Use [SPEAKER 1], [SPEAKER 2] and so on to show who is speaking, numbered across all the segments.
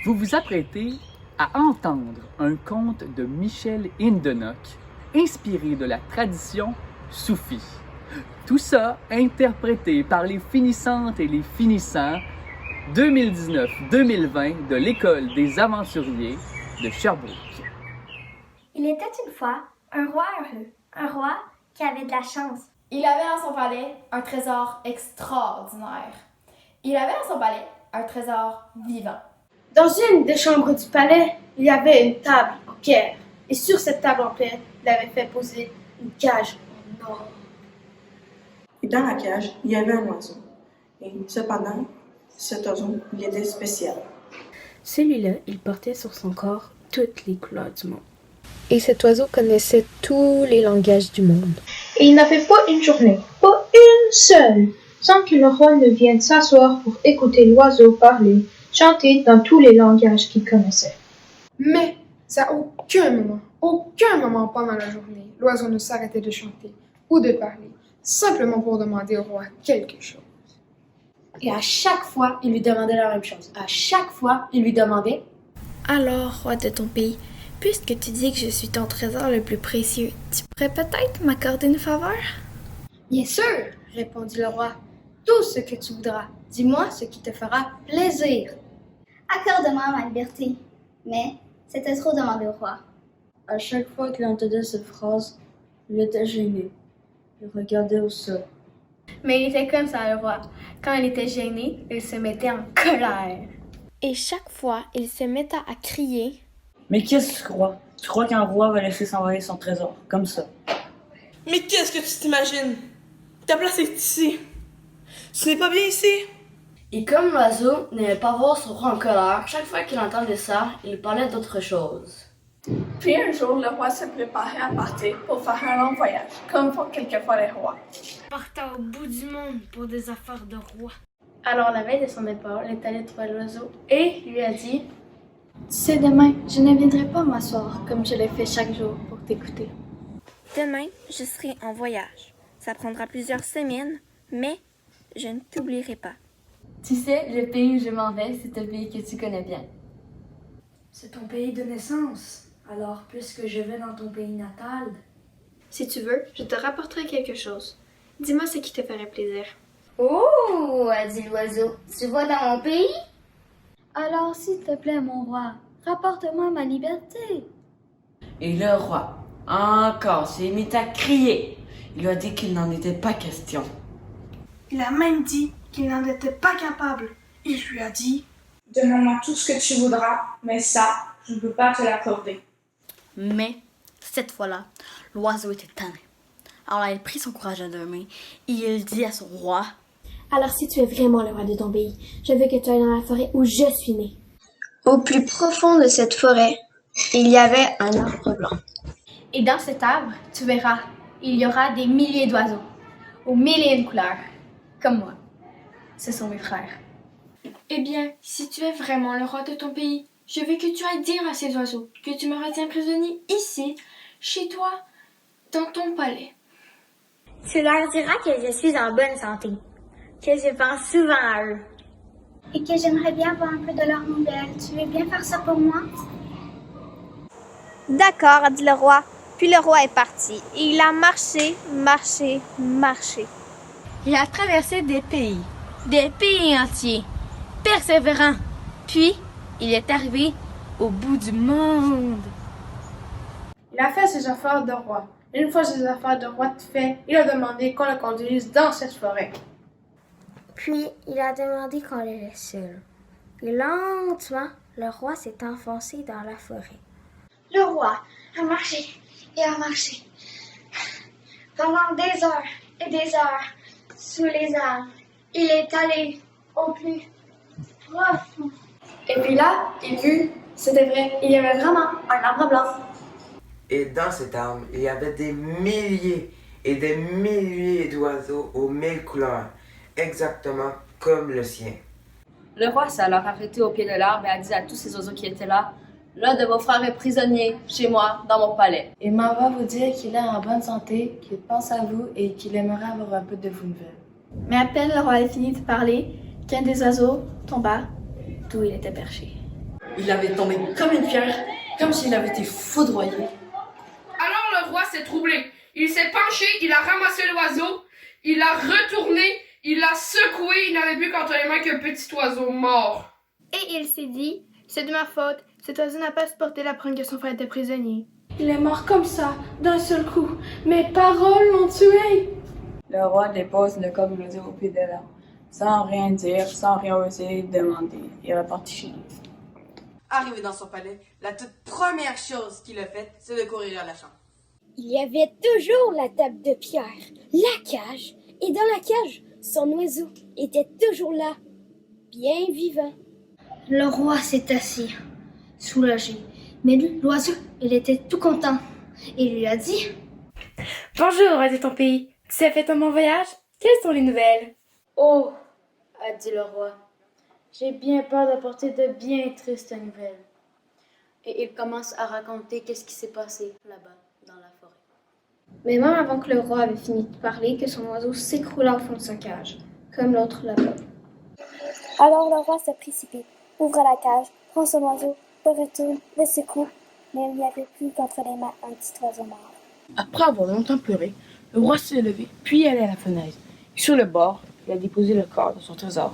[SPEAKER 1] Vous vous apprêtez à entendre un conte de Michel Hindenock, inspiré de la tradition soufie. Tout ça interprété par les finissantes et les finissants 2019-2020 de l'École des aventuriers de Sherbrooke.
[SPEAKER 2] Il était une fois un roi heureux, un roi qui avait de la chance.
[SPEAKER 3] Il avait dans son palais un trésor extraordinaire. Il avait dans son palais un trésor vivant.
[SPEAKER 4] Dans une des chambres du palais, il y avait une table en pierre. Et sur cette table en pierre, il avait fait poser une cage en or.
[SPEAKER 5] Et dans la cage, il y avait un oiseau. Et cependant, cet oiseau, il était spécial.
[SPEAKER 6] Celui-là, il portait sur son corps toutes les couleurs du monde.
[SPEAKER 7] Et cet oiseau connaissait tous les langages du monde.
[SPEAKER 8] Et il n'avait pas une journée, pas une seule, sans que le roi ne vienne s'asseoir pour écouter l'oiseau parler, chanter dans tous les langages qu'il connaissait.
[SPEAKER 4] Mais à aucun moment pendant la journée, l'oiseau ne s'arrêtait de chanter ou de parler, simplement pour demander au roi quelque chose.
[SPEAKER 3] Et à chaque fois, il lui demandait la même chose. À chaque fois, il lui demandait
[SPEAKER 7] « Alors, roi de ton pays, puisque tu dis que je suis ton trésor le plus précieux, tu pourrais peut-être m'accorder une faveur? »
[SPEAKER 4] « Bien sûr, répondit le roi, tout ce que tu voudras. Dis-moi ce qui te fera plaisir. »
[SPEAKER 2] Accorde-moi ma liberté. Mais c'était trop demandé au roi.
[SPEAKER 9] À chaque fois qu'il entendait cette phrase, il était gêné. Il regardait au sol.
[SPEAKER 3] Mais il était comme ça, le roi. Quand il était gêné, il se mettait en colère.
[SPEAKER 7] Et chaque fois, il se mettait à crier.
[SPEAKER 9] « Mais qu'est-ce que tu crois? Tu crois qu'un roi va laisser s'envoler son trésor, comme ça? »«
[SPEAKER 10] Mais qu'est-ce que tu t'imagines? Ta place est ici. Ce n'est pas bien ici. »
[SPEAKER 9] Et comme l'oiseau n'aimait pas voir son roi en colère, chaque fois qu'il entendait ça, il parlait d'autre chose.
[SPEAKER 5] Puis un jour, le roi se préparait à partir pour faire un long voyage, comme font quelquefois les rois.
[SPEAKER 7] Il partait au bout du monde pour des affaires de roi.
[SPEAKER 3] Alors la veille de son départ, il est allé trouver l'oiseau et lui a dit
[SPEAKER 2] « Tu sais, demain, je ne viendrai pas m'asseoir comme je l'ai fait chaque jour pour t'écouter.
[SPEAKER 7] Demain, je serai en voyage. Ça prendra plusieurs semaines, mais je ne t'oublierai pas.
[SPEAKER 3] Tu sais, le pays où je m'en vais, c'est un pays que tu connais bien.
[SPEAKER 6] C'est ton pays de naissance. Alors, puisque je vais dans ton pays natal...
[SPEAKER 4] Si tu veux, je te rapporterai quelque chose. Dis-moi ce qui te ferait plaisir. »
[SPEAKER 2] Oh, a dit l'oiseau, tu vas dans mon pays? Alors, s'il te plaît, mon roi, rapporte-moi ma liberté.
[SPEAKER 9] Et le roi, encore, s'est mis à crier. Il lui a dit qu'il n'en était pas question.
[SPEAKER 10] Il a même dit qu'il n'en était pas capable. Il lui a dit
[SPEAKER 5] « Demande-moi tout ce que tu voudras, mais ça, je ne peux pas te l'accorder. »
[SPEAKER 11] Mais, cette fois-là, l'oiseau était tanné. Alors il prit son courage à deux mains et il dit à son roi:
[SPEAKER 2] « Alors si tu es vraiment le roi de ton pays, je veux que tu ailles dans la forêt où je suis né. »
[SPEAKER 4] Au plus profond de cette forêt, il y avait un arbre blanc.
[SPEAKER 3] Et dans cet arbre, tu verras, il y aura des milliers d'oiseaux, aux mille et une couleurs, comme moi. Ce sont mes frères.
[SPEAKER 8] Eh bien, si tu es vraiment le roi de ton pays, je veux que tu ailles dire à ces oiseaux que tu me retiens prisonnier ici, chez toi, dans ton palais.
[SPEAKER 2] Tu leur diras que je suis en bonne santé, que je pense souvent à eux. Et que j'aimerais bien avoir un peu de leurs nouvelles. Tu veux bien faire ça pour moi?
[SPEAKER 7] D'accord, a dit le roi. Puis le roi est parti. Et il a marché, marché, marché.
[SPEAKER 11] Il a traversé des pays entiers, persévérant. Puis, il est arrivé au bout du monde.
[SPEAKER 4] Il a fait ses affaires de roi. Une fois ses affaires de roi faites, il a demandé qu'on le conduise dans cette forêt.
[SPEAKER 2] Puis, il a demandé qu'on le laisse seul. Et lentement, le roi s'est enfoncé dans la forêt. Le roi a marché et a marché pendant des heures et des heures sous les arbres. Il est allé au plus profond.
[SPEAKER 4] Et puis là, il vit, c'était vrai, il y avait vraiment un arbre blanc.
[SPEAKER 12] Et dans cet arbre, il y avait des milliers et des milliers d'oiseaux aux mille couleurs, exactement comme le sien.
[SPEAKER 3] Le roi s'est alors arrêté au pied de l'arbre et a dit à tous ces oiseaux qui étaient là: « L'un de vos frères est prisonnier chez moi, dans mon palais.
[SPEAKER 9] Et m'en va vous dire qu'il est en bonne santé, qu'il pense à vous et qu'il aimerait avoir un peu de vos nouvelles. »
[SPEAKER 3] Mais à peine le roi avait fini de parler qu'un des oiseaux tomba d'où il était perché.
[SPEAKER 9] Il avait tombé comme une pierre, comme s'il avait été foudroyé.
[SPEAKER 10] Alors le roi s'est troublé. Il s'est penché, il a ramassé l'oiseau, il l'a retourné, il l'a secoué, il n'avait plus qu'entre les mains qu'un petit oiseau mort.
[SPEAKER 3] Et il s'est dit, c'est de ma faute, cet oiseau n'a pas supporté d'apprendre que son frère était prisonnier.
[SPEAKER 8] Il est mort comme ça, d'un seul coup. Mes paroles l'ont tué.
[SPEAKER 13] Le roi dépose le corps de l'oiseau au pied de l'arbre. Sans rien dire, sans rien oser demander, il est reparti chez lui.
[SPEAKER 14] Arrivé dans son palais, la toute première chose qu'il a faite, c'est de courir à la chambre.
[SPEAKER 2] Il y avait toujours la table de pierre, la cage, et dans la cage, son oiseau était toujours là, bien vivant.
[SPEAKER 3] Le roi s'est assis, soulagé. Mais l'oiseau, il était tout content. Il lui a dit « Bonjour, roi de ton pays. Tu as fait un bon voyage? Quelles sont les nouvelles? » « Oh, a dit le roi, j'ai bien peur d'apporter de bien tristes nouvelles. » Et il commence à raconter qu'est-ce qui s'est passé là-bas, dans la forêt. Mais même avant que le roi avait fini de parler, que son oiseau s'écroula au fond de sa cage, comme l'autre là-bas.
[SPEAKER 2] Alors le roi se précipite, ouvre la cage, prend son oiseau, le retourne, le secoue, mais il n'y avait plus qu'entre les mains un petit oiseau mort.
[SPEAKER 15] Après avoir longtemps pleuré, le roi s'est levé, puis allé à la fenêtre. Et sur le bord, il a déposé le corps de son trésor.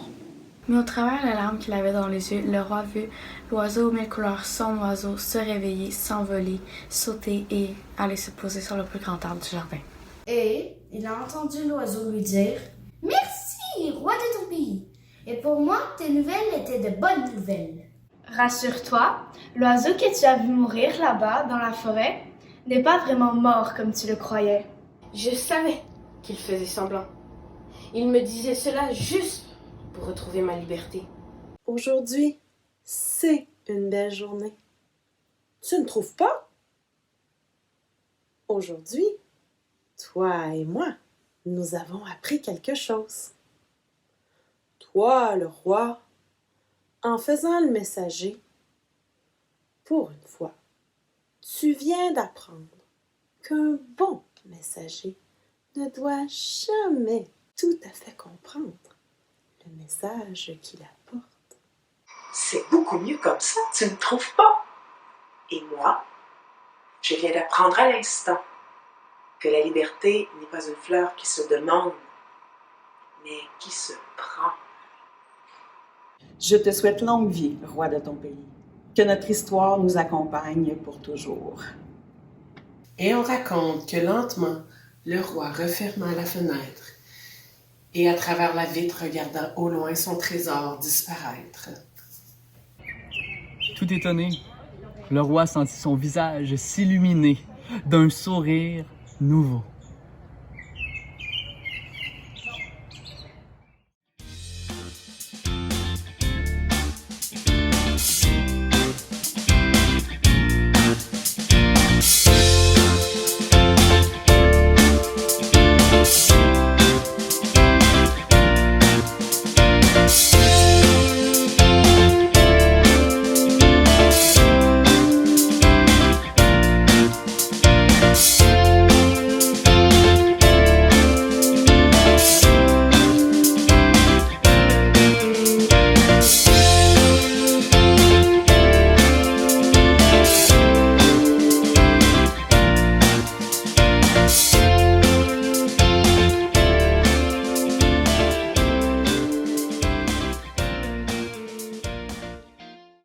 [SPEAKER 3] Mais au travers de la larme qu'il avait dans les yeux, le roi vit l'oiseau aux mille couleurs, son oiseau, se réveiller, s'envoler, sauter et aller se poser sur le plus grand arbre du jardin.
[SPEAKER 16] Et il a entendu l'oiseau lui dire « Merci, roi de ton pays. Et pour moi, tes nouvelles étaient de bonnes nouvelles. »
[SPEAKER 3] Rassure-toi, l'oiseau que tu as vu mourir là-bas, dans la forêt, n'est pas vraiment mort comme tu le croyais.
[SPEAKER 15] Je savais qu'il faisait semblant. Il me disait cela juste pour retrouver ma liberté.
[SPEAKER 17] Aujourd'hui, c'est une belle journée. Tu ne trouves pas? Aujourd'hui, toi et moi, nous avons appris quelque chose. Toi, le roi, en faisant le messager, pour une fois, tu viens d'apprendre qu'un bon messager ne doit jamais tout à fait comprendre le message qu'il apporte.
[SPEAKER 18] C'est beaucoup mieux comme ça, tu ne trouves pas? Et moi, je viens d'apprendre à l'instant que la liberté n'est pas une fleur qui se demande, mais qui se prend.
[SPEAKER 19] Je te souhaite longue vie, roi de ton pays. Que notre histoire nous accompagne pour toujours.
[SPEAKER 20] Et on raconte que lentement, le roi referma la fenêtre et à travers la vitre regarda au loin son trésor disparaître.
[SPEAKER 1] Tout étonné, le roi sentit son visage s'illuminer d'un sourire nouveau.